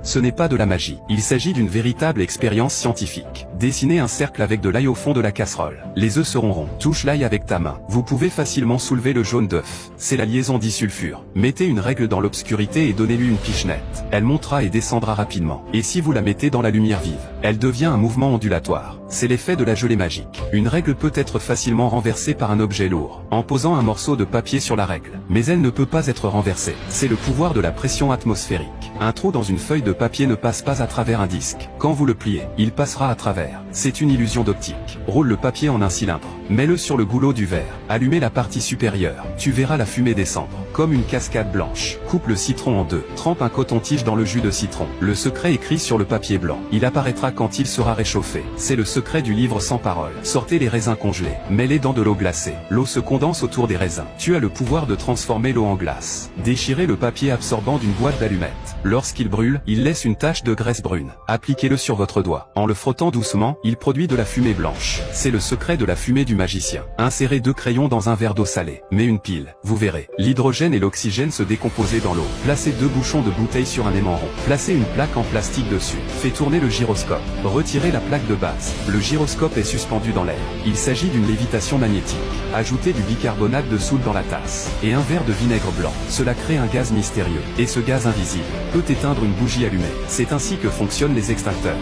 Ce n'est pas de la magie. Il s'agit d'une véritable expérience scientifique. Dessinez un cercle avec de l'ail au fond de la casserole. Les œufs seront ronds. Touche l'ail avec ta main. Vous pouvez facilement soulever le jaune d'œuf. C'est la liaison disulfure. Mettez une règle dans l'obscurité et donnez-lui une pichenette. Elle montera et descendra rapidement. Et si vous la mettez dans la lumière vive, elle devient un mouvement ondulatoire. C'est l'effet de la gelée magique. Une règle peut être facilement renversée par un objet lourd, en posant un morceau de papier sur la règle. Mais elle ne peut pas être renversée. C'est le pouvoir de la pression atmosphérique. Un trou dans une feuille de papier ne passe pas à travers un disque. Quand vous le pliez, il passera à travers. C'est une illusion d'optique. Roule le papier en un cylindre. Mets-le sur le goulot du verre. Allumez la partie supérieure. Tu verras la fumée descendre, comme une cascade blanche. Coupe le citron en deux. Trempe un coton-tige dans le jus de citron. Le secret écrit sur le papier blanc. Il apparaîtra quand il sera réchauffé. C'est le secret du livre sans parole. Sortez les raisins congelés. Mets-les dans de l'eau glacée. L'eau se condense autour des raisins. Tu as le pouvoir de transformer l'eau en glace. Déchirez le papier absorbant d'une boîte d'allumettes. Lorsqu'il brûle, il laisse une tache de graisse brune. Appliquez-le sur votre doigt. En le frottant doucement, il produit de la fumée blanche. C'est le secret de la fumée du magicien. Insérez 2 crayons dans un verre d'eau salée. Mais une pile. Vous verrez. L'hydrogène et l'oxygène se décomposer dans l'eau. Placez 2 bouchons de bouteille sur un aimant rond. Placez une plaque en plastique dessus. Faites tourner le gyroscope. Retirez la plaque de base. Le gyroscope est suspendu dans l'air. Il s'agit d'une lévitation magnétique. Ajoutez du bicarbonate de soude dans la tasse. Et un verre de vinaigre blanc. Cela crée un gaz mystérieux. Et ce gaz invisible peut éteindre une bougie allumée. C'est ainsi que fonctionnent les extincteurs.